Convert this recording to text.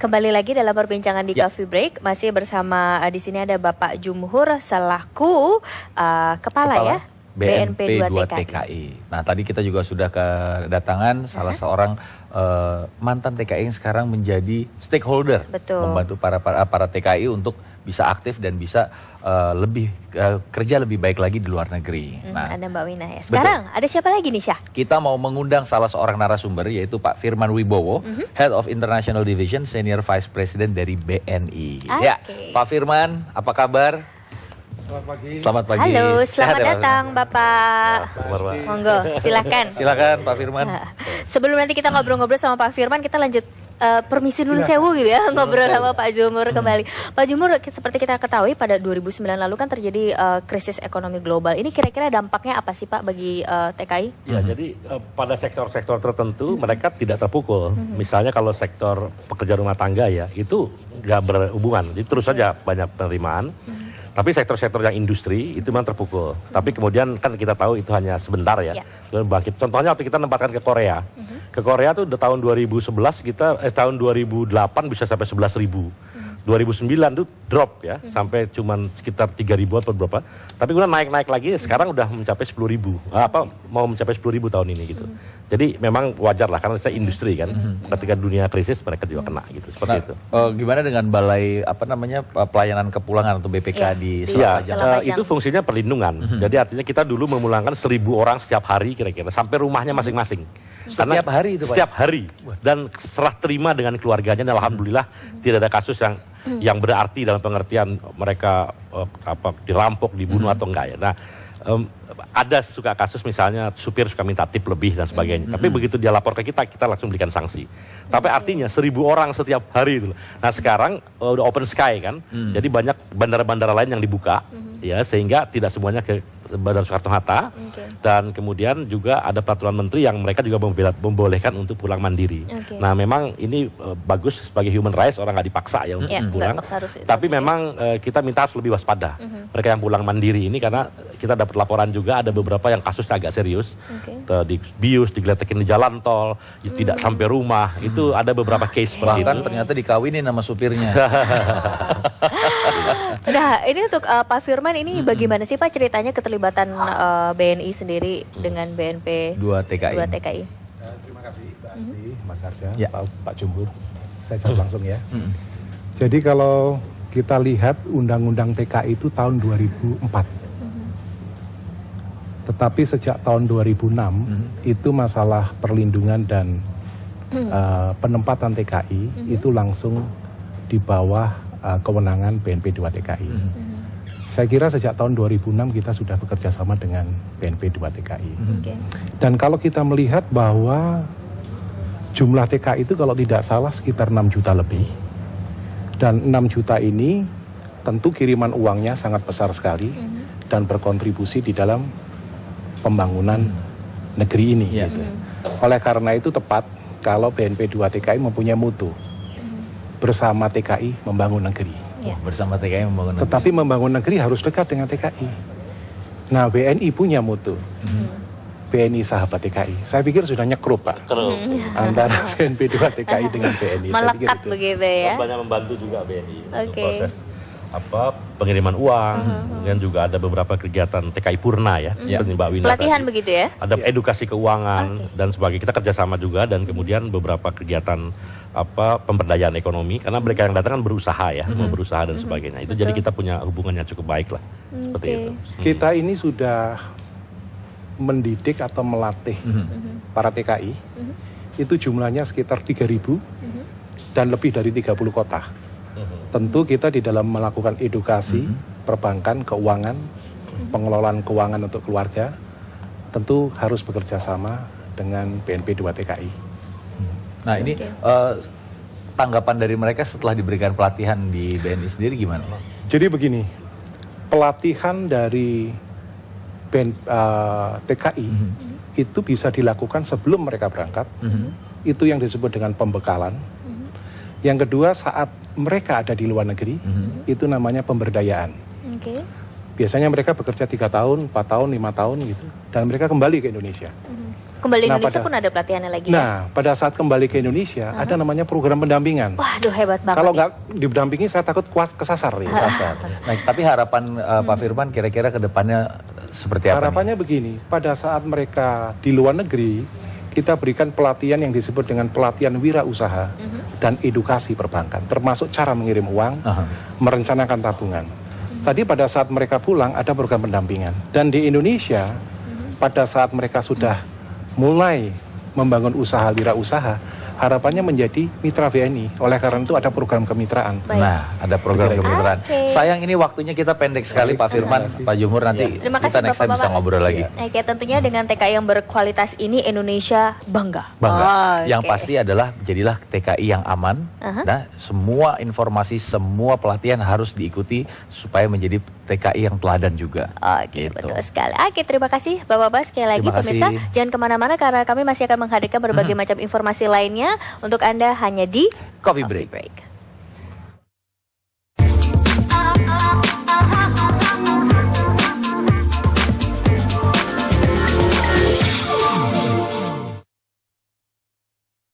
Kembali lagi dalam perbincangan di Coffee Break, masih bersama di sini ada Bapak Jumhur selaku kepala ya BNP 2 TKI. Nah, tadi kita juga sudah kedatangan salah seorang mantan TKI yang sekarang menjadi stakeholder, membantu para TKI untuk bisa aktif dan bisa kerja lebih baik lagi di luar negeri. Nah, ada Mbak Wina ya. Sekarang ada siapa lagi nih, Syah? Kita mau mengundang salah seorang narasumber, yaitu Pak Firman Wibowo, Head of International Division, Senior Vice President dari BNI. Ya, Pak Firman, apa kabar? Selamat pagi. Selamat pagi. Halo, selamat datang Bapak. Monggo, silakan. Silakan Pak Firman. Sebelum nanti kita ngobrol-ngobrol sama Pak Firman, kita lanjut permisi dulu sewu gitu ya, ngobrol sama Pak Jumhur kembali. Pak Jumhur, seperti kita ketahui pada 2009 lalu kan terjadi krisis ekonomi global. Ini kira-kira dampaknya apa sih Pak bagi TKI? Ya, jadi pada sektor-sektor tertentu mereka tidak terpukul. Misalnya kalau sektor pekerja rumah tangga ya, itu nggak berhubungan. Jadi terus saja banyak penerimaan. Tapi sektor-sektor yang industri itu memang terpukul. Tapi kemudian kan kita tahu itu hanya sebentar ya. Bangkit. Contohnya waktu kita menempatkan ke Korea. Ke Korea tuh tahun 2011 kita tahun 2008 bisa sampai 11.000. 2009 tuh drop ya, sampai cuman sekitar 3.000 atau berapa. Tapi kemudian naik lagi, sekarang udah mencapai 10.000. Mau mencapai 10.000 tahun ini gitu. Jadi memang wajar lah karena saya industri kan. Ketika dunia krisis mereka juga kena gitu. Seperti itu. Gimana dengan balai pelayanan kepulangan atau BPK di Selapajang? Itu fungsinya perlindungan. Jadi artinya kita dulu memulangkan 1.000 orang setiap hari kira-kira sampai rumahnya masing-masing. Setiap hari itu Pak? Setiap hari. Dan serah terima dengan keluarganya. Dan alhamdulillah tidak ada kasus yang berarti dalam pengertian mereka dirampok, dibunuh atau enggak ya. Nah, ada suka kasus misalnya supir suka minta tip lebih dan sebagainya. Tapi begitu dia lapor ke kita langsung berikan sanksi. Tapi artinya 1.000 orang setiap hari itu. Nah sekarang udah open sky kan, jadi banyak bandara-bandara lain yang dibuka, ya sehingga tidak semuanya ke Bandara Soekarno-Hatta. Dan kemudian juga ada peraturan menteri yang mereka juga membolehkan untuk pulang mandiri. Nah memang ini bagus sebagai human rights, orang nggak dipaksa ya untuk pulang. Tapi memang kita minta harus lebih waspada mereka yang pulang mandiri ini, karena kita dapat laporan juga ada beberapa yang kasusnya agak serius, dibius, digeletekin di jalan tol, tidak sampai rumah. Itu ada beberapa case seperti itu. Ternyata dikawinin sama supirnya. Nah, ini untuk Pak Firman, ini bagaimana sih Pak ceritanya keterlibatan BNI sendiri dengan BNP 2 TKI? Terima kasih Mbak Asti, Mas Arsya, Pak Jumhur. Saya jawab langsung ya. Jadi kalau kita lihat Undang-Undang TKI itu tahun 2004. Tetapi sejak tahun 2006 itu masalah perlindungan dan penempatan TKI itu langsung di bawah kewenangan BNP 2 TKI. Saya kira sejak tahun 2006 kita sudah bekerja sama dengan BNP 2 TKI. Dan kalau kita melihat bahwa jumlah TKI itu kalau tidak salah sekitar 6 juta lebih. Dan 6 juta ini tentu kiriman uangnya sangat besar sekali dan berkontribusi di dalam pembangunan negeri ini. Gitu. Oleh karena itu tepat kalau BNP 2 TKI mempunyai mutu bersama TKI membangun negeri. Bersama TKI membangun negeri. Tetapi membangun negeri harus dekat dengan TKI. Nah, BNI punya mutu. BNI sahabat TKI. Saya pikir sudah nyekrup Pak. Antara BNP 2 TKI dengan BNI. Melekat begitu ya. Banyak membantu juga BNI untuk proses pengiriman uang, dan juga ada beberapa kegiatan TKI Purna ya, seperti Mbak Wina pelatihan tadi. Begitu ya. Ada edukasi keuangan dan sebagainya. Kita kerjasama juga, dan kemudian beberapa kegiatan pemberdayaan ekonomi, karena mereka yang datang kan berusaha ya, mau berusaha dan sebagainya. Itu jadi kita punya hubungan yang cukup baik lah, seperti itu. Kita ini sudah mendidik atau melatih para TKI, itu jumlahnya sekitar 3.000 dan lebih dari 30 kota. Tentu kita di dalam melakukan edukasi perbankan, keuangan, pengelolaan keuangan untuk keluarga, tentu harus bekerja sama dengan BNP 2 TKI. Nah ini tanggapan dari mereka setelah diberikan pelatihan di BNI sendiri gimana? Jadi begini, pelatihan dari TKI itu bisa dilakukan sebelum mereka berangkat. Itu yang disebut dengan pembekalan. Yang kedua, saat mereka ada di luar negeri, itu namanya pemberdayaan. Biasanya mereka bekerja 3 tahun, 4 tahun, 5 tahun gitu, dan mereka kembali ke Indonesia. Kembali Indonesia pun ada pelatihannya lagi. Nah, pada saat kembali ke Indonesia ada namanya program pendampingan. Waduh, hebat banget. Kalau nggak didampingi saya takut kesasar ya. Nah, tapi harapan Pak Firman kira-kira ke depannya seperti apa? Harapannya begini, pada saat mereka di luar negeri, kita berikan pelatihan yang disebut dengan pelatihan wirausaha dan edukasi perbankan, termasuk cara mengirim uang, merencanakan tabungan. Tadi pada saat mereka pulang ada program pendampingan. Dan di Indonesia, pada saat mereka sudah mulai membangun usaha wirausaha, harapannya menjadi mitra BNI. Oleh karena itu ada program kemitraan. Nah, ada program kemitraan. Sayang ini waktunya kita pendek sekali Pak Firman, Pak Jumur, nanti kita next time bisa ngobrol lagi. Oke, tentunya dengan TKI yang berkualitas ini Indonesia bangga. Yang pasti adalah jadilah TKI yang aman. Nah, semua informasi, semua pelatihan harus diikuti supaya menjadi TKI yang teladan juga. Oke, betul sekali. Oke, terima kasih Bapak-Bapak sekali lagi. Pemirsa, jangan kemana-mana karena kami masih akan menghadirkan berbagai macam informasi lainnya untuk Anda hanya di Coffee Break.